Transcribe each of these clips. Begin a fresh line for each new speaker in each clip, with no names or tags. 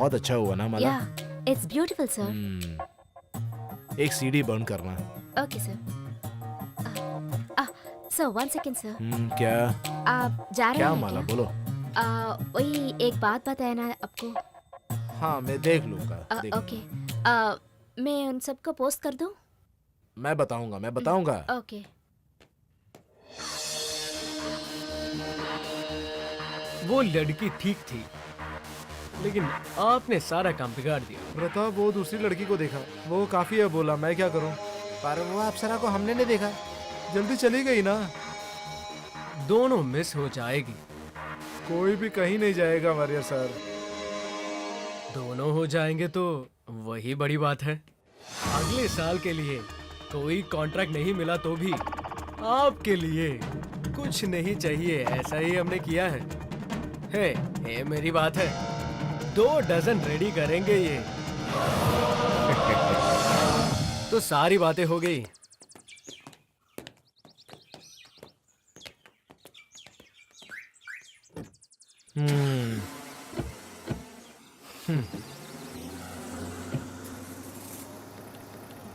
बहुत अच्छा हुआ ना माला।
It's beautiful sir.
एक सीडी बर्न करना।
Okay sir. Sir 1 second sir.
क्या
आप जा रहे
क्या
हैं
माला
क्या?
बोलो।
वही एक बात बताया ना आपको।
हाँ मैं देख लूंगा।
ओके। मैं उन सबको पोस्ट कर दूं?
मैं बताऊंगा।
ओके।
वो लड़की ठीक थी, लेकिन आपने सारा काम बिगाड़ दिया।
प्रताप वो दूसरी लड़की को देखा, वो काफी है बोला, मैं क्या करूं। पर वो अप्सरा को हमने नहीं देखा, जल्दी चली गई ना।
दोनों मिस हो जाएगी।
कोई भी कहीं नहीं जाएगा वारियर सर।
दोनों हो जाएंगे तो वही बड़ी बात है। अगले साल के लिए कोई कॉन्ट्रैक्ट नहीं मिला तो भी आपके लिए कुछ नहीं चाहिए, ऐसा ही हमने किया है। हे मेरी बात है, 2 डजन रेडी करेंगे ये। तो सारी बातें हो गई।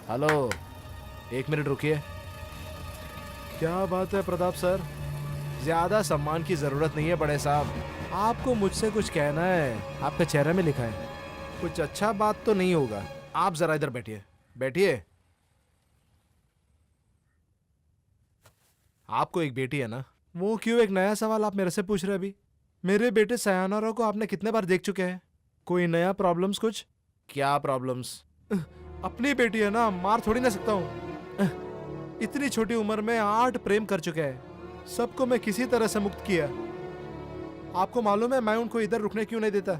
हेलो, 1 मिनट रुकिए। क्या बात है प्रताप सर, ज्यादा सम्मान की जरूरत नहीं है बड़े साहब। आपको मुझसे कुछ कहना है, आपके चेहरे में लिखा है। कुछ अच्छा बात तो नहीं होगा। आप जरा इधर बैठिए। आपको एक बेटी है ना? वो क्यों एक नया सवाल आप मेरे से पूछ रहे अभी? मेरे बेटे सयानारा को आपने कितने बार देख चुके हैं? कोई नया प्रॉब्लम्स कुछ? क्या प्रॉब्लम्स? अपनी बेटी है ना, मार थोड़ी ना सकता हूँ। इतनी छोटी उम्र में 8 प्रेम कर चुके हैं, सबको मैं किसी तरह से मुक्त किया। आपको मालूम है मैं उनको इधर रुकने क्यों नहीं देता?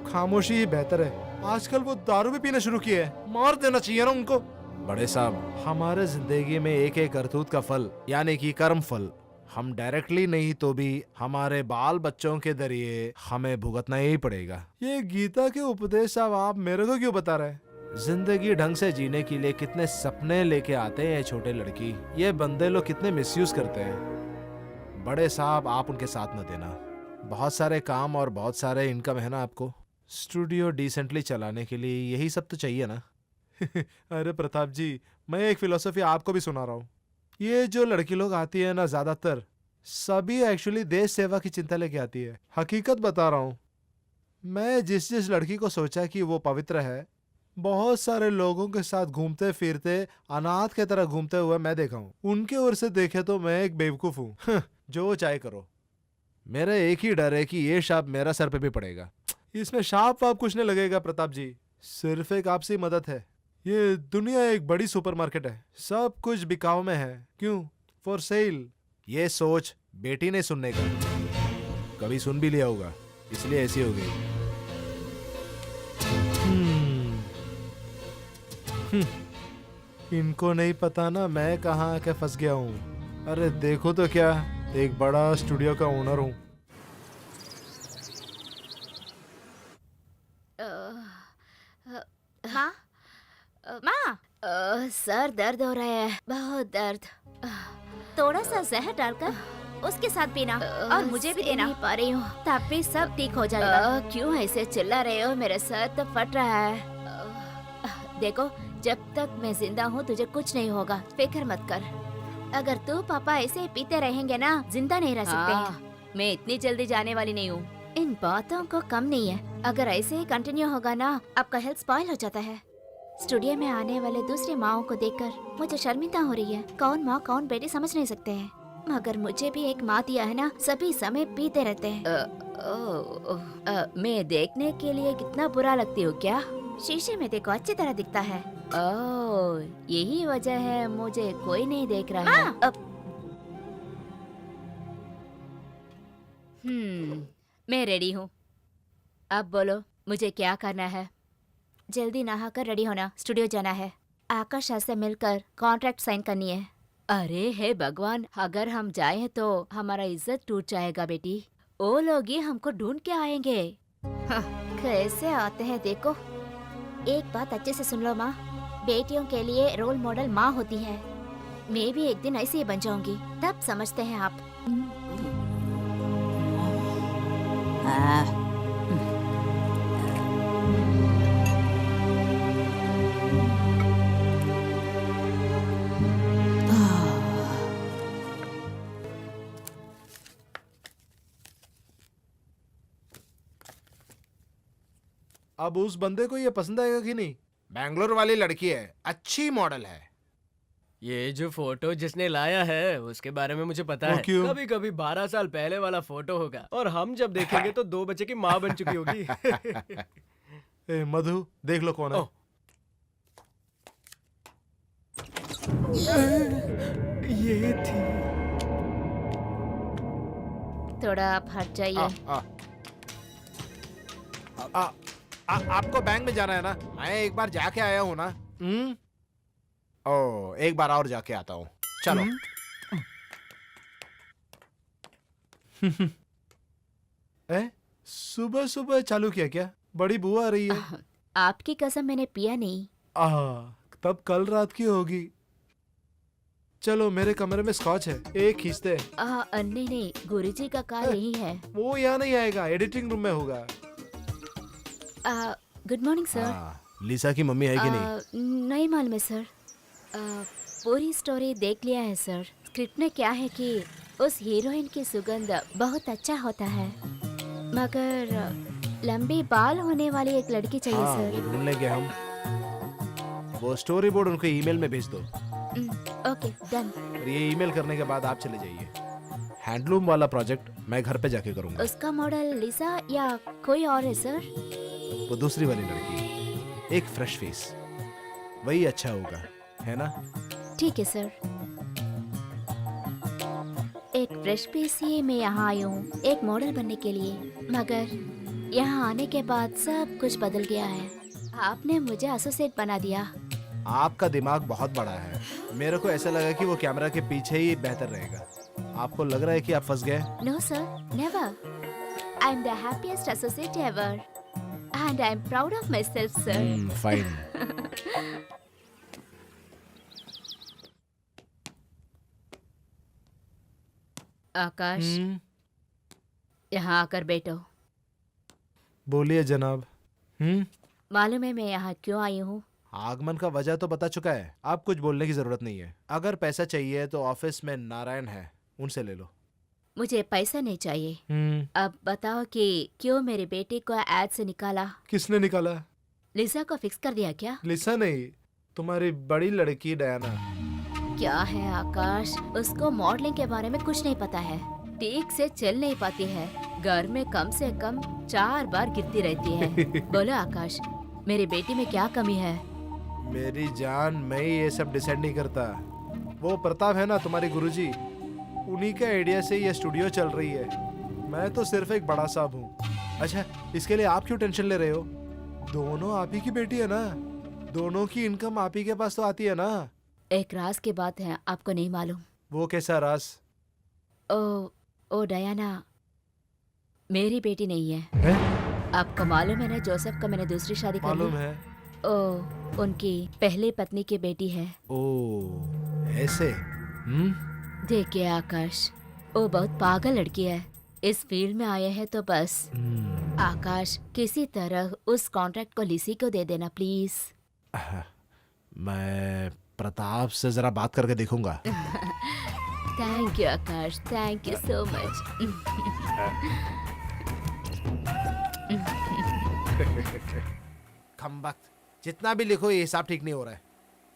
खामोशी ही बेहतर है। आजकल वो दारू भी पीना शुरू किए हैं, मार देना चाहिए ना उनको। बड़े साहब, हमारे जिंदगी में एक एक करतूत का फल यानी कि कर्म फल हम डायरेक्टली नहीं तो भी हमारे बाल बच्चों के जरिए हमें भुगतना ही पड़ेगा। ये गीता के उपदेश साहब आप मेरे को क्यों बता रहे हैं? जिंदगी ढंग से जीने के लिए कितने सपने लेके आते हैं छोटे लड़की, ये बंदे लोग कितने मिसयूज करते हैं। बड़े साहब आप उनके साथ न देना। बहुत सारे काम और बहुत सारे इनकम है ना आपको। स्टूडियो डिसेंटली चलाने के लिए यही सब तो चाहिए ना। अरे प्रताप जी, मैं एक फिलोसफी आपको भी सुना रहा हूँ। ये जो लड़की लोग आती है ना, ज्यादातर सभी एक्चुअली देश सेवा की चिंता लेके आती है। हकीकत बता रहा हूँ, मैं जिस लड़की को सोचा कि वो पवित्र है, बहुत सारे लोगों के साथ घूमते फिरते अनाथ के तरह घूमते हुए मैं देखा हूँ। उनके ओर से देखे तो मैं एक बेवकूफ हूँ। जो चाहे करो, मेरा एक ही डर है कि ये शाप मेरा सर पे भी पड़ेगा। इसमें शाप वाप कुछ नहीं लगेगा प्रताप जी, सिर्फ एक आपसी मदद है। ये दुनिया एक बड़ी सुपरमार्केट है, सब कुछ बिकाऊ में है। क्यों? For sale. ये सोच बेटी ने सुनने का, कभी सुन भी लिया होगा, इसलिए ऐसी हो गई। इनको नहीं पता ना मैं कहाँ आके फंस गया हूँ। अरे देखो तो क्या, एक बड़ा स्टूडियो का ओनर हूँ।
माँ, सर दर्द हो रहा है, बहुत दर्द। थोड़ा सा जहर डालकर उसके साथ पीना और मुझे भी देना। नहीं पा रही हूँ, तब भी सब ठीक हो जाएगा। क्यों ऐसे चिल्ला रहे हो? मेरा सर तो फट रहा है। देखो, जब तक मैं जिंदा हूँ तुझे कुछ नहीं होगा, फिक्र मत कर। अगर तू पापा ऐसे ही पीते रहेंगे ना, जिंदा नहीं रह सकते हैं। मैं इतनी जल्दी जाने वाली नहीं हूँ, इन बातों को कम नहीं है। अगर ऐसे ही कंटिन्यू होगा ना, आपका हेल्थ स्पॉइल हो जाता है। स्टूडियो में आने वाले दूसरी माओं को देखकर मुझे शर्मिंदा हो रही है। कौन माँ कौन बेटी समझ नहीं सकते हैं, मगर मुझे भी एक माँ दिया है ना, सभी समय पीते रहते हैं। मैं देखने के लिए कितना बुरा लगती हूँ क्या? शीशे में देखो, अच्छी तरह दिखता है। ओह, यही वजह है मुझे कोई नहीं देख रहा है। मैं रेडी हूँ, अब बोलो मुझे क्या करना है? जल्दी नहाकर रेडी होना, स्टूडियो जाना है। आकाश से मिलकर कॉन्ट्रैक्ट साइन करनी है। अरे हे भगवान, अगर हम जाएं तो हमारा इज्जत टूट जाएगा बेटी। वो लोग ही हमको ढूंढ के आएंगे। कैसे आते हैं देखो। एक बात अच्छे से सुन लो माँ, बेटियों के लिए रोल मॉडल माँ होती है। मैं भी एक दिन ऐसी ही बन जाऊंगी, तब समझते हैं आप।
अब उस बंदे को ये पसंद आएगा कि नहीं? बैंगलोर वाली लड़की है, अच्छी मॉडल है।
ये जो फोटो जिसने लाया है उसके बारे में मुझे पता
वो
है।
क्यों?
कभी कभी 12 साल पहले वाला फोटो होगा और हम जब देखेंगे तो 2 बच्चे की माँ बन चुकी होगी।
ए मधु, देख लो कौन है।
ओह। ये थी।
थोड़ा आप हट जाइए।
आपको बैंक में जाना है ना? मैं एक बार जाके आया हूँ ना। ओ, एक बार और जाके आता हूँ। चलो। ए, सुबह सुबह चालू किया क्या? बड़ी बुआ आ रही है।
आपकी कसम मैंने पिया नहीं।
तब कल रात की होगी। चलो, मेरे कमरे में स्कॉच है, एक खींचते हैं।
नहीं, गुरुजी का कार यही है।
वो यहाँ नहीं आएगा, एडिटिंग रूम में होगा।
Good morning sir.
लिसा की मम्मी है कि नहीं?
नहीं मालूम है सर। पूरी स्टोरी देख लिया है सर। स्क्रिप्ट में क्या है कि उस हीरोइन की सुगंध बहुत अच्छा होता है, मगर लंबी बाल होने वाली एक लड़की चाहिए सर।
वो ढूंढ लेंगे हम। वो स्टोरी बोर्ड उनको ईमेल में भेज दो।
Okay, done.
और ये ईमेल करने के बाद आप चले जाइए। हैंडलूम वाला प्रोजेक्ट मैं घर पे जाके करूंगा।
उसका मॉडल लिसा या कोई और है सर?
वो दूसरी वाली लड़की, एक फ्रेश फेस, वही अच्छा होगा, है ना?
ठीक है सर। एक फ्रेश पीस ही मैं यहाँ आई हूँ एक मॉडल बनने के लिए, मगर यहाँ आने के बाद सब कुछ बदल गया है। आपने मुझे एसोसिएट बना दिया।
आपका दिमाग बहुत बड़ा है। मेरे को ऐसा लगा कि वो कैमरा के पीछे ही बेहतर रहेगा। आपको लग रहा है कि आप फंस गए?
No sir, never. I am the happiest associate ever and I am proud of myself sir.
Fine.
Aakash, यहाँ आकर बैठो।
बोलिए जनाब।
मालूम है मैं यहाँ क्यों आई हूँ?
आगमन का वजह तो बता चुका है, आप कुछ बोलने की जरूरत नहीं है। अगर पैसा चाहिए तो ऑफिस में नारायण है, उनसे ले लो।
मुझे पैसा नहीं चाहिए। अब बताओ कि क्यों मेरे बेटे को एड से निकाला?
किसने निकाला?
लिसा को फिक्स कर दिया क्या?
लिसा नहीं, तुम्हारी बड़ी लड़की डयाना।
क्या है आकाश, उसको मॉडलिंग के बारे में कुछ नहीं पता है, ठीक से चल नहीं पाती है, घर में कम से कम 4 बार गिरती रहती है। बोलो आकाश, मेरी बेटी में क्या कमी है?
मेरी जान, मैं ये सब डिसाइड नहीं करता। वो प्रताप है ना तुम्हारे गुरुजी, उन्हीं के आइडिया से ये स्टूडियो चल रही है। मैं तो सिर्फ एक बड़ा साहब हूँ। अच्छा, इसके लिए आप क्यों टेंशन ले रहे हो? दोनों आप ही की बेटी है ना, दोनों की इनकम आप ही के पास तो आती है ना।
एक राज की बात है, आपको नहीं मालूम?
वो कैसा राज?
ओ डयाना मेरी बेटी नहीं है। आपको मालूम है ना, जोसेफ का मैंने दूसरी शादी कर ली।
मालूम है।
उनकी पहली पत्नी की बेटी है।
ऐसे?
देखिए आकाश, वो बहुत पागल लड़की है। इस फील्ड में आए हैं तो बस। आकाश, किसी तरह उस कॉन्ट्रैक्ट को लिसी को दे देना प्लीज।
मैं प्रताप से जरा बात करके देखूंगा।
Thank you Aakash, thank you so much.
खम्बख्त, जितना भी लिखो ये हिसाब ठीक नहीं हो रहा है।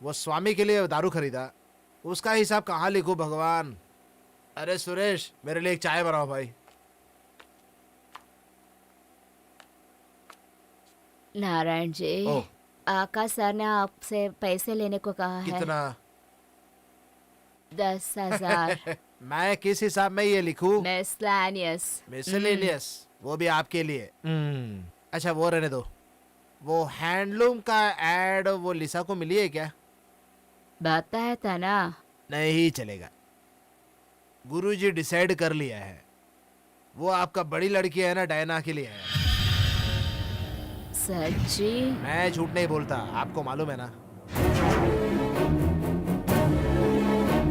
वो स्वामी के लिए दारू खरीदा, उसका हिसाब कहाँ लिखूं भगवान? अरे सुरेश, मेरे लिए एक चाय बनाओ भाई।
नारायण जी, आकाश सर ने आपसे पैसे लेने को कहा है।
कितना?
10,000।
मैं किस हिसाब में ये लिखूं?
मिसलेनियस।
वो भी आपके लिए। अच्छा, वो रहने दो। वो हैंडलूम का एड वो लिसा को मिली है क्या?
बताया था ना।
नहीं चलेगा, गुरुजी डिसाइड कर लिया है। वो आपका बड़ी लड़की है ना, डायना के लिए है।
सच्ची?
मैं झूठ नहीं बोलता, आपको मालूम है ना।